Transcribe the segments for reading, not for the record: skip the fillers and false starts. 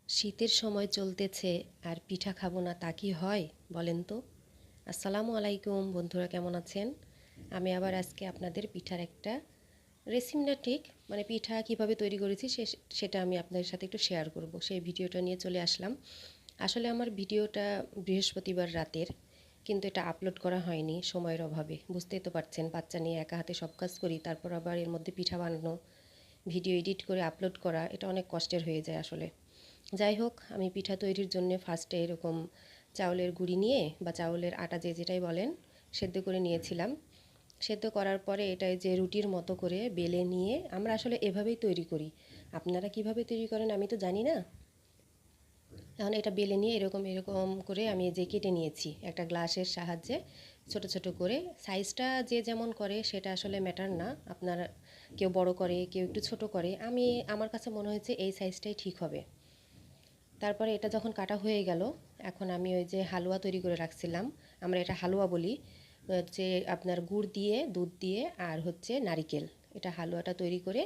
শীতের সময় চলতেছে আর পিঠা খাবো না তা কি হয় বলেন তো। আসসালামু আলাইকুম বন্ধুরা, কেমন আছেন? আমি আবার আজকে আপনাদের পিঠার একটা রেসিপি না ঠিক মানে পিঠা কিভাবে তৈরি করেছি সেটা আমি আপনাদের সাথে একটু শেয়ার করব। সেই ভিডিওটা নিয়ে চলে আসলাম। আসলে আমার ভিডিওটা বৃহস্পতিবার রাতের, কিন্তু এটা আপলোড করা হয়নি সময়ের অভাবে। বুঝতেই তো পারছেন, বাচ্চা নিয়ে একা হাতে সব কাজ করি, তারপর আবার এর মধ্যে পিঠা বানানো, ভিডিও এডিট করে আপলোড করা, এটা অনেক কষ্টের হয়ে যায় আসলে। যাই হোক, আমি পিঠা তৈরির জন্য ফার্স্টে এরকম চাউলের গুঁড়ি নিয়ে বা চাউলের আটা যে যেটাই বলেন সেদ্ধ করে নিয়েছিলাম। সেদ্ধ করার পরে এটাই যে রুটির মতো করে বেলে নিয়ে আমরা আসলে এভাবেই তৈরি করি। আপনারা কিভাবে তৈরি করেন আমি তো জানি না। এখন এটা বেলে নিয়ে এরকম এরকম করে আমি যে কেটে নিয়েছি একটা গ্লাসের সাহায্যে, ছোট ছোট করে। সাইজটা যে যেমন করে সেটা আসলে ম্যাটার না, আপনার কেউ বড় করে কেউ একটু ছোট করে, আমার কাছে মনে হয়েছে এই সাইজটাই ঠিক হবে। তারপরে এটা যখন কাটা হয়ে গেল, এখন আমি ওই যে হালুয়া তৈরি করে রাখছিলাম, আমরা এটা হালুয়া বলি, হচ্ছে আপনার গুড় দিয়ে দুধ দিয়ে আর হচ্ছে নারিকেল, এটা হালুয়াটা তৈরি করে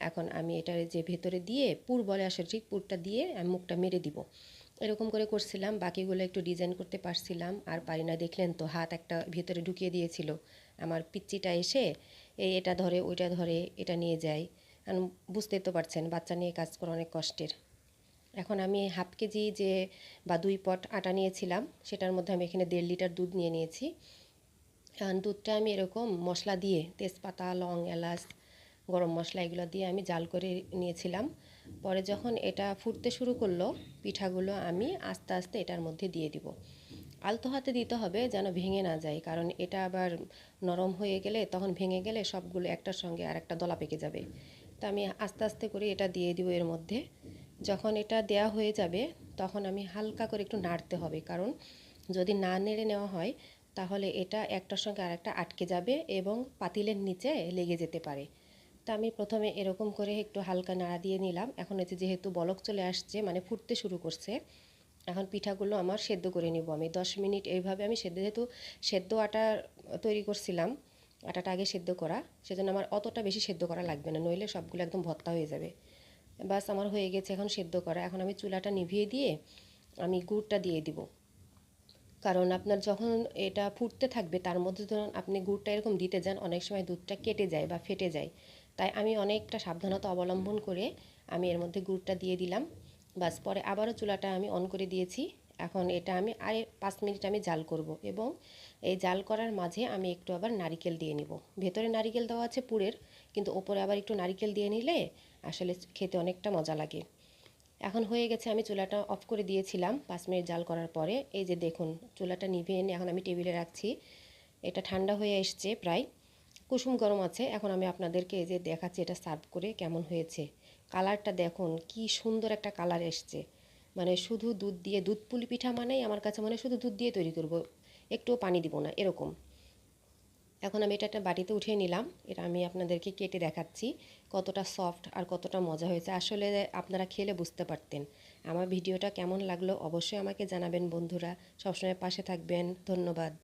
এখন আমি এটার যে ভেতরে দিয়ে পুর বলে আসলে, ঠিক পুরটা দিয়ে আমি মুখটা মেরে দিব। এরকম করে করছিলাম, বাকিগুলো একটু ডিজাইন করতে পারছিলাম আর পারি না। দেখলেন তো হাত একটা ভেতরে ঢুকিয়ে দিয়েছিল আমার পিচ্চিটা এসে, এটা ধরে ওইটা ধরে এটা নিয়ে যায়। আর বুঝতেই তো পারছেন বাচ্চা নিয়ে কাজ করা অনেক কষ্টের। এখন আমি হাফ কেজি যে বা 2 পট আটা নিয়েছিলাম, সেটার মধ্যে আমি এখানে 1.5 লিটার দুধ নিয়ে নিয়েছি। এখন দুধটা আমি এরকম মশলা দিয়ে তেজপাতা, লং, এলাচ, গরম মশলা এগুলো দিয়ে আমি জাল করে নিয়েছিলাম। পরে যখন এটা ফুটতে শুরু করলো, পিঠাগুলো আমি আস্তে আস্তে এটার মধ্যে দিয়ে দিব। আলতো হাতে দিতে হবে যেন ভেঙে না যায়, কারণ এটা আবার নরম হয়ে গেলে তখন ভেঙে গেলে সবগুলো একটার সঙ্গে আর একটা দলা পেকে যাবে। তো আমি আস্তে আস্তে করে এটা দিয়ে দিব এর মধ্যে। যখন এটা দেয়া হয়ে যাবে তখন আমি হালকা করে একটু নাড়তে হবে, কারণ যদি না নেড়ে নেওয়া হয় তাহলে এটা একটার সঙ্গে আরেকটা আটকে যাবে এবং পাতিলের নিচে লেগে যেতে পারে। তা আমি প্রথমে এরকম করে একটু হালকা নাড়া দিয়ে নিলাম। এখন এতে যেহেতু বলক চলে আসছে মানে ফুটতে শুরু করছে, এখন পিঠাগুলো আমার সেদ্ধ করে নিব আমি 10 মিনিট। এইভাবে আমি যেহেতু সেদ্ধ আটা তৈরি করছিলাম, আটাটা আগে সেদ্ধ করা, সেজন্য আমার অতটা বেশি সেদ্ধ করা লাগবে না, নইলে সবগুলো একদম ভর্তা হয়ে যাবে। বাস আমার হয়ে গেছে এখন সেদ্ধ করা। এখন আমি চুলাটা নিভিয়ে দিয়ে আমি গুড়টা দিয়ে দিব, কারণ আপনার যখন এটা ফুটতে থাকবে তার মধ্যে ধরুন আপনি গুড়টা এরকম দিতে যান, অনেক সময় দুধটা কেটে যায় বা ফেটে যায়। তাই আমি অনেকটা সাবধানতা অবলম্বন করে আমি এর মধ্যে গুড়টা দিয়ে দিলাম। বাস পরে আবারও চুলাটা আমি অন করে দিয়েছি। এখন এটা আমি আর 5 মিনিট আমি জাল করব, এবং এই জাল করার মাঝে আমি একটু আবার নারিকেল দিয়ে নিব। ভেতরে নারিকেল দেওয়া আছে পুরের, কিন্তু ওপরে আবার একটু নারিকেল দিয়ে নিলে আসলে খেতে অনেকটা মজা লাগে। এখন হয়ে গেছে, আমি চুলাটা অফ করে দিয়েছিলাম 5 মিনিট জাল করার পরে। এই যে দেখুন, চুলাটা নিভিয়ে এনে এখন আমি টেবিলে রাখছি। এটা ঠান্ডা হয়ে এসছে প্রায়, কুসুম গরম আছে। এখন আমি আপনাদেরকে এই যে দেখাচ্ছি এটা সার্ভ করে কেমন হয়েছে। কালারটা দেখুন কি সুন্দর একটা কালার এসছে। মানে শুধু দুধ দিয়ে, দুধ পুলি পিঠা মানেই আমার কাছে মানে শুধু দুধ দিয়ে তৈরি করব, একটুও পানি দিব না এরকম। এখন আমি এটা একটা বাটিতে উঠিয়ে নিলাম। এটা আমি আপনাদেরকে কেটে দেখাচ্ছি কতটা সফট আর কতটা মজা হয়েছে। আসলে আপনারা খেলে বুঝতে পারতেন। আমার ভিডিওটা কেমন লাগলো অবশ্যই আমাকে জানাবেন বন্ধুরা। সবসময় পাশে থাকবেন। ধন্যবাদ।